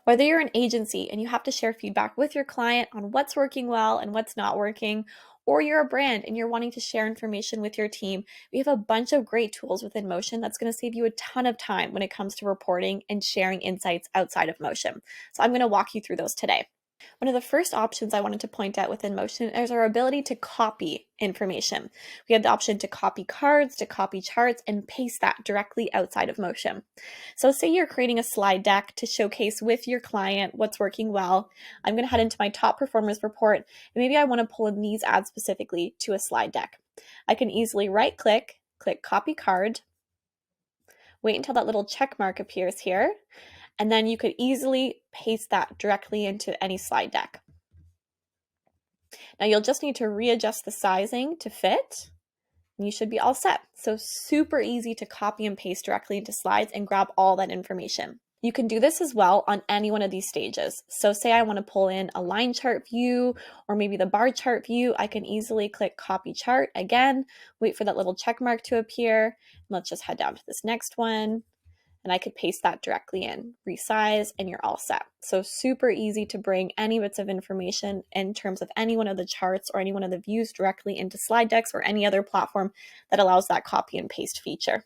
Whether you're an agency and you have to share feedback with your client on what's working well and what's not working, or you're a brand and you're wanting to share information with your team, we have a bunch of great tools within Motion that's going to save you a ton of time when it comes to reporting and sharing insights outside of Motion. So I'm going to walk you through those today. One of the first options I wanted to point out within Motion is our ability to copy information. We have the option to copy cards, to copy charts, and paste that directly outside of Motion. So say you're creating a slide deck to showcase with your client what's working well. I'm going to head into my top performers report, and maybe I want to pull in these ads specifically to a slide deck. I can easily right-click, click Copy Card, wait until that little check mark appears here, and then you could easily paste that directly into any slide deck. Now you'll just need to readjust the sizing to fit, and you should be all set. So super easy to copy and paste directly into slides and grab all that information. You can do this as well on any one of these stages. So say I want to pull in a line chart view or maybe the bar chart view, I can easily click Copy Chart again, wait for that little check mark to appear, and let's just head down to this next one. And I could paste that directly in, resize, and you're all set. So super easy to bring any bits of information in terms of any one of the charts or any one of the views directly into slide decks or any other platform that allows that copy and paste feature.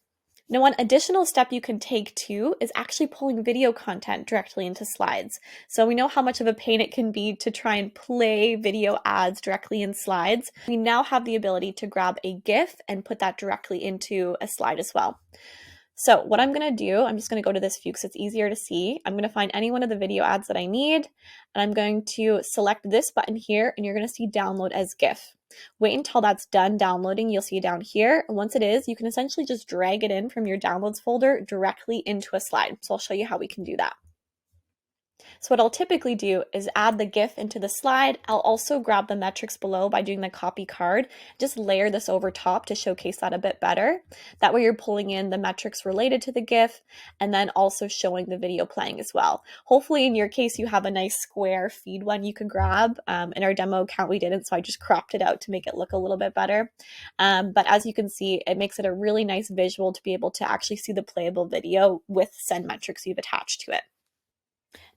Now, one additional step you can take too is actually pulling video content directly into slides. So we know how much of a pain it can be to try and play video ads directly in slides. We now have the ability to grab a GIF and put that directly into a slide as well. So what I'm going to do, I'm just going to go to this view because it's easier to see. I'm going to find any one of the video ads that I need, and I'm going to select this button here, and you're going to see download as GIF. Wait until that's done downloading. You'll see it down here. And once it is, you can essentially just drag it in from your downloads folder directly into a slide. So I'll show you how we can do that. So what I'll typically do is add the GIF into the slide. I'll also grab the metrics below by doing the copy card, just layer this over top to showcase that a bit better. That way you're pulling in the metrics related to the GIF and then also showing the video playing as well. Hopefully in your case, you have a nice square feed one you can grab. In our demo account, we didn't, so I just cropped it out to make it look a little bit better. But as you can see, it makes it a really nice visual to be able to actually see the playable video with send metrics you've attached to it.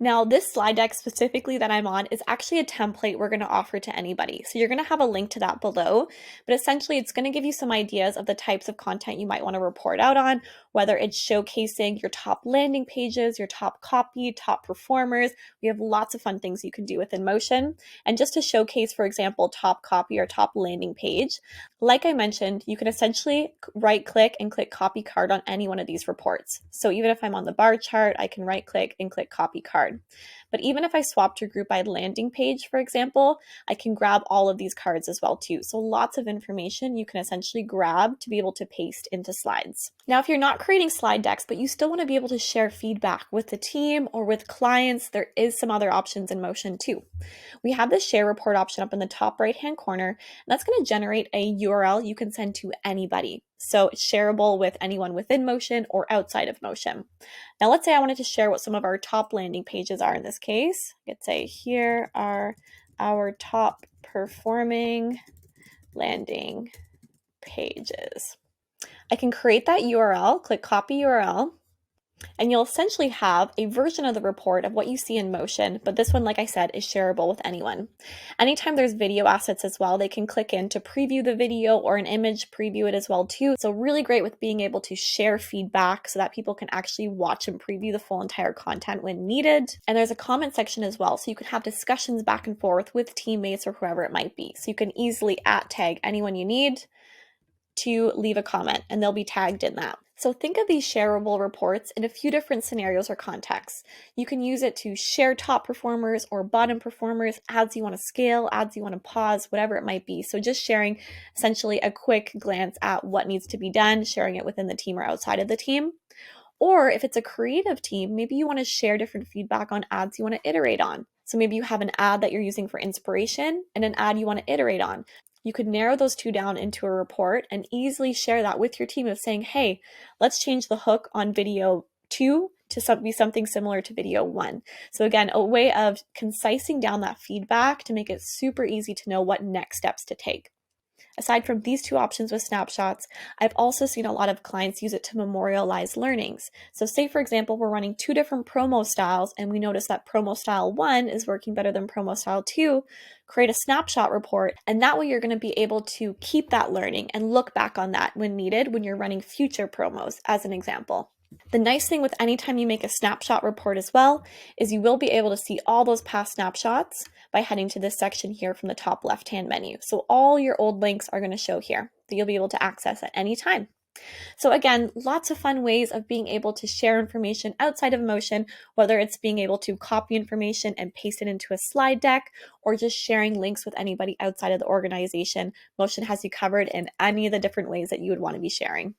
Now, this slide deck specifically that I'm on is actually a template we're going to offer to anybody. So you're going to have a link to that below, but essentially it's going to give you some ideas of the types of content you might want to report out on, whether it's showcasing your top landing pages, your top copy, top performers. We have lots of fun things you can do within Motion. And just to showcase, for example, top copy or top landing page, like I mentioned, you can essentially right click and click copy card on any one of these reports. So even if I'm on the bar chart, I can right click and click copy card. But even if I swap to group by landing page, for example, I can grab all of these cards as well too. So lots of information you can essentially grab to be able to paste into slides. Now, if you're not creating slide decks, but you still want to be able to share feedback with the team or with clients, there is some other options in Motion too. We have the share report option up in the top right-hand corner, and that's going to generate a URL you can send to anybody. So it's shareable with anyone within Motion or outside of Motion. Now, let's say I wanted to share what some of our top landing pages are in this case. I could say, here are our top performing landing pages. I can create that URL, click copy URL, and you'll essentially have a version of the report of what you see in Motion, but this one, like I said, is shareable with anyone. Anytime there's video assets as well, they can click in to preview the video or an image, preview it as well too. So really great with being able to share feedback so that people can actually watch and preview the full entire content when needed. And there's a comment section as well, so you can have discussions back and forth with teammates or whoever it might be. So you can easily @tag anyone you need to leave a comment, and they'll be tagged in that. So think of these shareable reports in a few different scenarios or contexts. You can use it to share top performers or bottom performers, ads you want to scale, ads you want to pause, whatever it might be. So just sharing essentially a quick glance at what needs to be done, sharing it within the team or outside of the team. Or if it's a creative team, maybe you want to share different feedback on ads you want to iterate on. So maybe you have an ad that you're using for inspiration and an ad you want to iterate on. You could narrow those two down into a report and easily share that with your team of saying, hey, let's change the hook on video 2 to be something similar to video 1. So again, a way of concising down that feedback to make it super easy to know what next steps to take. Aside from these two options with snapshots, I've also seen a lot of clients use it to memorialize learnings. So say, for example, we're running two different promo styles and we notice that promo style 1 is working better than promo style 2, create a snapshot report, and that way you're going to be able to keep that learning and look back on that when needed when you're running future promos, as an example. The nice thing with anytime you make a snapshot report as well is you will be able to see all those past snapshots by heading to this section here from the top left-hand menu. So all your old links are going to show here that you'll be able to access at any time. So again, lots of fun ways of being able to share information outside of Motion, whether it's being able to copy information and paste it into a slide deck, or just sharing links with anybody outside of the organization. Motion has you covered in any of the different ways that you would want to be sharing.